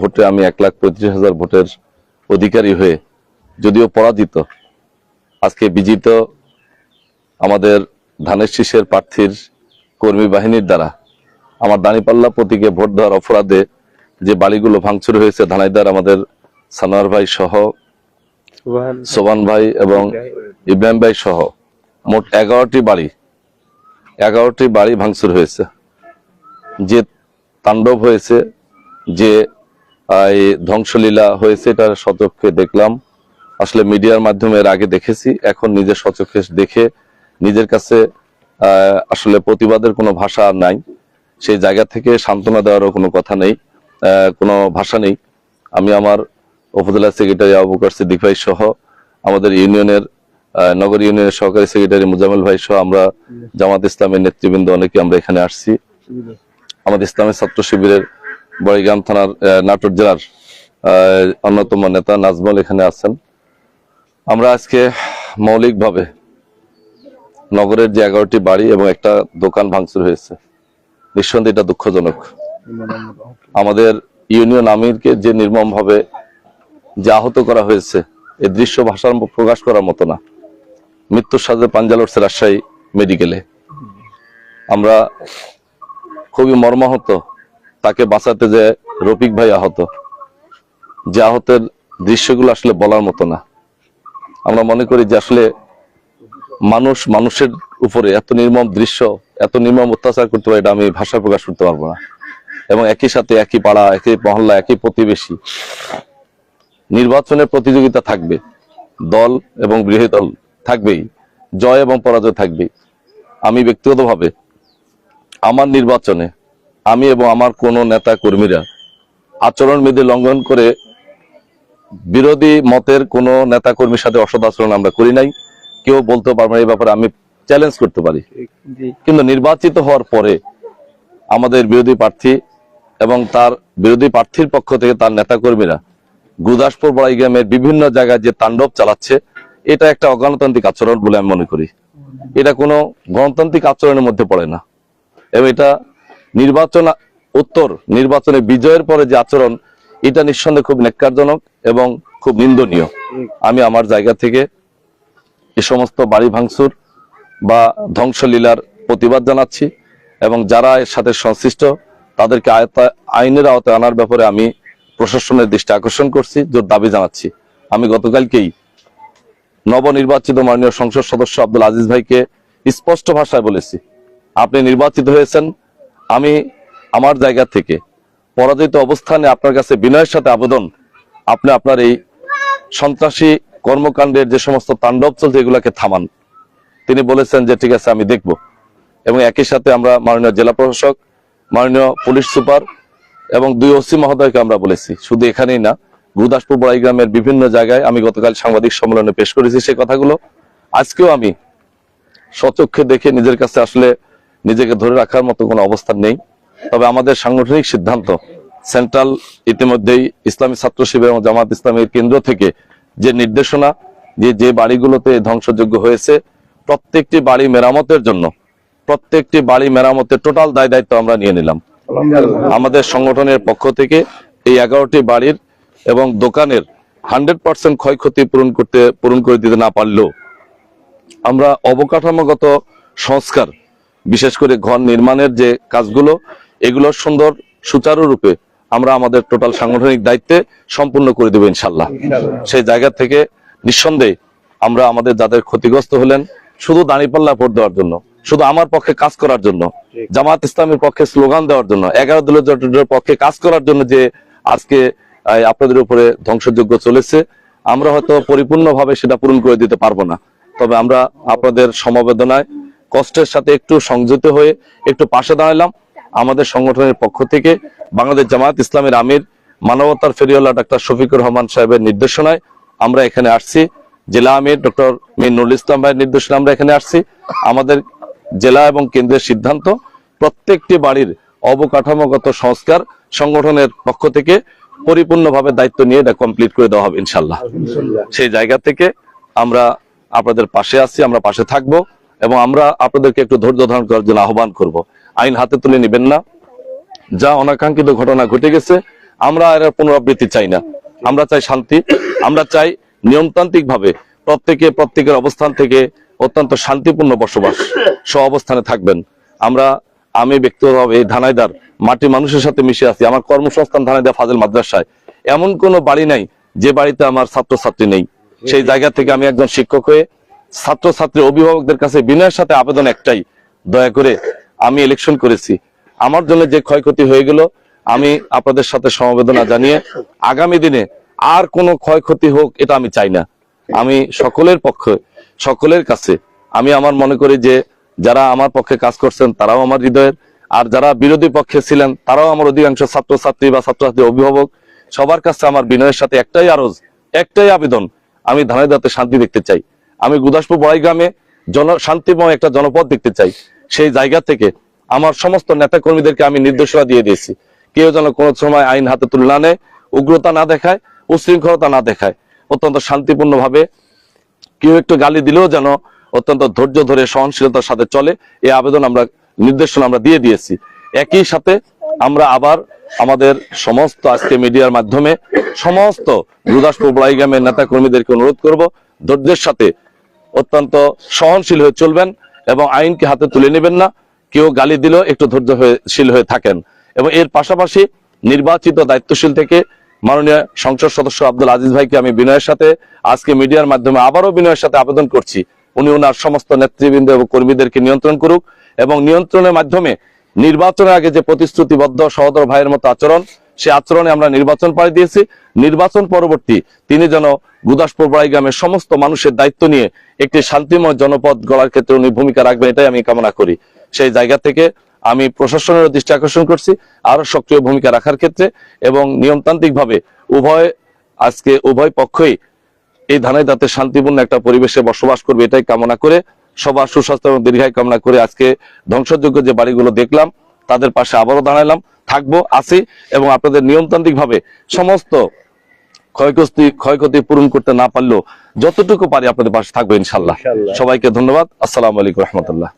ভোটে আমি 1,35,000 ভোটের অধিকারী হয়ে যদিও পরাজিত, আজকে বিজিত আমাদের ধানের শীষের প্রার্থীর কর্মী বাহিনীর দ্বারা আমার দাঁড়িপাল্লা প্রতীকে ভোট দেওয়ার অপরাধে যে বাড়িগুলো ভাঙচুর হয়েছে ধানাইদার আমাদের সানোয়ার ভাই সহ, সোবান ভাই এবং ইব্রাহিম ভাই সহ মোট 11টি বাড়ি ভাঙচুর হয়েছে। যে তাণ্ডব হয়েছে, যে ধ্বংসলীলা হয়েছে, এটা সচক্ষে দেখলাম। আসলে মিডিয়ার মাধ্যমে এর আগে দেখেছি, এখন নিজের সচক্ষে দেখে নিজের কাছে আসলে প্রতিবাদের কোনো ভাষা নাই। সেই জায়গা থেকে সান্ত্বনা দেওয়ারও কোনো কথা নেই, কোনো ভাষা নেই। আমি আমার উপজেলা সেক্রেটারি আবু বকর সিদ্দিক ভাই সহ আমাদের ইউনিয়নের নগর ইউনিয়নের সহকারী সেক্রেটারি মুজাম্মেল ভাই সহ আমরা জামাত ইসলামের নেতৃবৃন্দ অনেকে আমরা এখানে আসছি। আমাদের ইসলামী ছাত্র শিবিরের বড়িগ্রাম থানার নাটোর জেলার অন্যতম নেতা নাজমুল এখানে আছেন। আমরা আজকে মৌলিকভাবে নগরের যে 11টি বাড়ি এবং একটা দোকান ভাঙচুর হয়েছে, নিঃসন্দেহে এটা দুঃখজনক। আমাদের ইউনিয়ন আমিরকে যে নির্মমভাবে যে আহত করা হয়েছে, এই দৃশ্য ভাষার প্রকাশ করার মতো না। মৃত্যুর সাথে পাঞ্জা লড়ছে রাজশাহী মেডিকেলে। আমরা খুবই মর্মাহত, তাকে বাঁচাতে যে রফিক ভাই আহত, যে আহতের দৃশ্যগুলো আসলে বলার মতো না। আমরা মনে করি যে আসলে মানুষের উপরে এত নির্মম দৃশ্য, এত নির্মম অত্যাচার করতে পারে, এটা আমি ভাষা প্রকাশ করতে পারবো না। এবং একই সাথে একই পাড়া, একই মহল্লা, একই প্রতিবেশী, নির্বাচনের প্রতিযোগিতা থাকবে, দল এবং বিরোধী দল থাকবেই, জয় এবং পরাজয় থাকবেই। আমি ব্যক্তিগতভাবে আমার নির্বাচনে আমি এবং আমার কোন নেতা কর্মীরা আচরণবিধি লঙ্ঘন করে বিরোধী মতের কোন নেতা কর্মীর সাথে অসৎ আচরণ আমরা করি নাই। কেউ বলতে পারবে না, এই ব্যাপারে আমি চ্যালেঞ্জ করতে পারি। কিন্তু নির্বাচিত হওয়ার পরে আমাদের বিরোধী প্রার্থী এবং তার বিরোধী প্রার্থীর পক্ষ থেকে তার নেতা কর্মীরা গুরদাসপুর বড়াইগ্রামের বিভিন্ন জায়গায় যে তাণ্ডব চালাচ্ছে, এটা একটা অগণতান্ত্রিক আচরণ বলে আমি মনে করি। এটা কোনো গণতান্ত্রিক আচরণের মধ্যে পড়ে না। এবং এটা নির্বাচনে বিজয়ের পরে যে আচরণ, এটা নিঃসন্দেহে খুব ন্যাক্কারজনক এবং খুব নিন্দনীয়। আমি আমার জায়গা থেকে এ সমস্ত বাড়ি ভাঙচুর বা ধ্বংসলীলার প্রতিবাদ জানাচ্ছি এবং যারা এর সাথে সংশ্লিষ্ট তাদেরকে আইনের আওতায় আনার ব্যাপারে আমি প্রশাসনের দৃষ্টি আকর্ষণ করছি, জোর দাবি জানাচ্ছি। আমি গতকালকেই নবনির্বাচিত মাননীয় সংসদ সদস্য আব্দুল আজিজ ভাইকে স্পষ্ট ভাষায় বলেছি, আপনি নির্বাচিত হয়েছেন, আমি আমার জায়গা থেকে পরাজিত অবস্থানে আপনার কাছে বিনয়ের সাথে আবেদন, আপনি আপনার এই সন্ত্রাসী কর্মকাণ্ডের যে সমস্ত তাণ্ডব চলছে এগুলাকে থামান। তিনি বলেছেন যে ঠিক আছে, আমি দেখব। এবং একই সাথে আমরা মাননীয় জেলা প্রশাসক, মাননীয় পুলিশ সুপার এবং 2 ওসি মহোদয়কে আমরা বলেছি, শুধু এখানেই না, গুরদাসপুর বড়াইগ্রামের বিভিন্ন জায়গায় আমি গতকাল সাংবাদিক সম্মেলনে পেশ করেছি সেই কথাগুলো। আজকেও আমি স্বচক্ষে দেখে নিজের কাছে আসলে নিজেকে ধরে রাখার মতো কোনো অবস্থান নেই। তবে আমাদের সাংগঠনিক সিদ্ধান্ত, সেন্ট্রাল ইতিমধ্যেই ইসলামী ছাত্র শিবির এবং জামাত ইসলামের কেন্দ্র থেকে যে নির্দেশনা, যে বাড়িগুলোতে ধ্বংসযোগ্য হয়েছে প্রত্যেকটি বাড়ি মেরামতের টোটাল দায়িত্ব আমরা নিয়ে নিলাম। আমাদের সংগঠনের পক্ষ থেকে এই 11টি বাড়ির এবং দোকানের 100% ক্ষয়ক্ষতি পূরণ করে দিতে না পারলেও আমরা অবকাঠামোগত সংস্কার, বিশেষ করে ঘর নির্মাণের যে কাজগুলো, এগুলো সুন্দর সুচারুরূপে আমরা আমাদের টোটাল সাংগঠনিক দায়িত্বে সম্পূর্ণ করে দেব ইনশাল্লাহ। সেই জায়গা থেকে নিঃসন্দেহে আমরা আমাদের যাদের ক্ষতিগ্রস্ত হলেন শুধু দাঁড়িপাল্লা ভোট দেওয়ার জন্য, শুধু আমার পক্ষে কাজ করার জন্য, জামাত ইসলামের পক্ষে স্লোগান দেওয়ার জন্য, 11 দলীয় জোটের পক্ষে কাজ করার জন্য যে আজকে আপনাদের উপরে ধ্বংসযজ্ঞ চলেছে, আমরা হয়তো পরিপূর্ণভাবে সেটা পূরণ করে দিতে পারবো না। তবে আমরা আপনাদের সমবেদনায় কষ্টের সাথে একটু সংযত হয়ে একটু পাশে দাঁড়ালাম। আমাদের সংগঠনের পক্ষ থেকে বাংলাদেশ জামায়াত ইসলামের আমির মানবতার ফেরিওয়ালা ডাক্তার শফিকুর রহমান সাহেবের নির্দেশনায় আমরা এখানে আসছি। জেলা আমির ডক্টর মীর নুরুল ইসলাম ভাইয়ের নির্দেশনা আমরা এখানে আসছি। আমাদের জেলা এবং কেন্দ্রের সিদ্ধান্ত, প্রত্যেকটি বাড়ির অবকাঠামোগত সংস্কার সংগঠনের পক্ষ থেকে পরিপূর্ণভাবে দায়িত্ব নিয়ে এটা কমপ্লিট করে দেওয়া হবে ইনশাল্লাহ। সেই জায়গা থেকে আমরা আপনাদের পাশে আছি, আমরা পাশে থাকব এবং আমরা আপনাদেরকে একটু ধৈর্য ধারণ করার জন্য আহ্বান করব। আইন হাতে তুলে নেবেন না। যা অনাকাঙ্ক্ষিত ঘটনা ঘটে গেছে, আমরা এর পুনরাবৃত্তি চাই না। আমরা চাই শান্তি, আমরা চাই নিয়মতান্ত্রিক ভাবে প্রত্যেকের অবস্থান থেকে অত্যন্ত শান্তিপূর্ণ বসবাস সহ অবস্থানে থাকবেন। আমি ব্যক্তিগতভাবে ধানাইদার মাটি মানুষের সাথে মিশে আছি। আমার কর্মসংস্থান ধানাইদা ফাজিল মাদ্রাসায়। এমন কোনো বাড়ি নাই যে বাড়িতে আমার ছাত্রছাত্রী নেই। সেই জায়গা থেকে আমি একজন শিক্ষক হয়ে ছাত্রছাত্রী অভিভাবকদের কাছে বিনয়ের সাথে আবেদন একটাই, দয়া করে, আমি ইলেকশন করেছি, আমার জন্য যে ক্ষয়ক্ষতি হয়ে গেল আমি আপনাদের সাথে সমবেদনা জানিয়ে আগামী দিনে আর কোনো ক্ষয়ক্ষতি হোক এটা আমি চাই না। আমি সকলের কাছে আমি আমার মনে করি যে যারা আমার পক্ষে কাজ করছেন তারাও আমার হৃদয়ের, আর যারা বিরোধী পক্ষে ছিলেন তারাও আমার অধিকাংশ ছাত্রছাত্রী বা ছাত্রছাত্রী অভিভাবক। সবার কাছে আমার বিনয়ের সাথে একটাই আরজ, একটাই আবেদন, আমি ধানাইদাতে শান্তি দেখতে চাই। আমি গুদাসপুর বড়াই গ্রামে শান্তিময় একটা জনপদ দেখতে চাই। সেই জায়গা থেকে আমার সমস্ত নেতা কর্মীদেরকে আমি নির্দেশনা দিয়ে দিয়েছি, কেউ যেন কোনো সময় আইন হাতে তুলে না নেয়, উগ্রতা না দেখায়, উশৃঙ্খলতা না দেখায়, অত্যন্ত শান্তিপূর্ণ ভাবে কেউ একটু গালি দিলেও যেন অত্যন্ত ধৈর্য ধরে সহনশীলতার সাথে চলে, এই আবেদন নির্দেশনা আমরা দিয়ে দিয়েছি। একই সাথে আমরা আবার আমাদের সমস্ত আজকে মিডিয়ার মাধ্যমে সমস্ত গুদাসপুর বড়াই গ্রামের নেতা কর্মীদেরকে অনুরোধ করব, ধৈর্যের সাথে অত্যন্ত সহনশীল হয়ে চলবেন এবং আইনকে হাতে তুলে নেবেন না। কেউ গালি দিলেও একটু ধৈর্যশীল হয়ে থাকেন। এবং এর পাশাপাশি নির্বাচিত দায়িত্বশীল থেকে মাননীয় সংসদ সদস্য আব্দুল আজিজ ভাইকে আমি বিনয়ের সাথে আজকে মিডিয়ার মাধ্যমে আবারও বিনয়ের সাথে আবেদন করছি, উনি ওনার সমস্ত নেতৃবৃন্দ এবং কর্মীদেরকে নিয়ন্ত্রণ করুক এবং নিয়ন্ত্রণের মাধ্যমে নির্বাচনের আগে যে প্রতিশ্রুতিবদ্ধ সহোদর ভাইয়ের মতো আচরণ, সে আচরণে আমরা নির্বাচন পাড়ি দিয়েছি। নির্বাচন পরবর্তী তিনি যেন গুদাসপুর বড়াই গ্রামের সমস্ত মানুষের দায়িত্ব নিয়ে একটি শান্তিময় জনপদ গড়ার ক্ষেত্রে উনি ভূমিকা রাখবেন, এটাই আমি কামনা করি। সেই জায়গা থেকে আমি প্রশাসনের দৃষ্টি আকর্ষণ করছি আরো সক্রিয় ভূমিকা রাখার ক্ষেত্রে এবং নিয়মতান্ত্রিক ভাবে উভয় পক্ষই এই ধানাইদাতে শান্তিপূর্ণ একটা পরিবেশে বসবাস করবে, এটাই কামনা করে, সবার সুস্বাস্থ্য এবং দীর্ঘায়ু কামনা করে আজকে ধ্বংসযোগ্য যে বাড়িগুলো দেখলাম তাদের পাশে আবারও দাঁড়ালাম, থাকবো, আছি এবং আপনাদের নিয়মতান্ত্রিক ভাবে সমস্ত ক্ষয়ক্ষতি পূরণ করতে না পারলেও যতটুকু পারি আপনাদের পাশে থাকবো ইনশাল্লাহ। সবাইকে ধন্যবাদ। আসসালামু আলাইকুম রহমতুল্লাহ।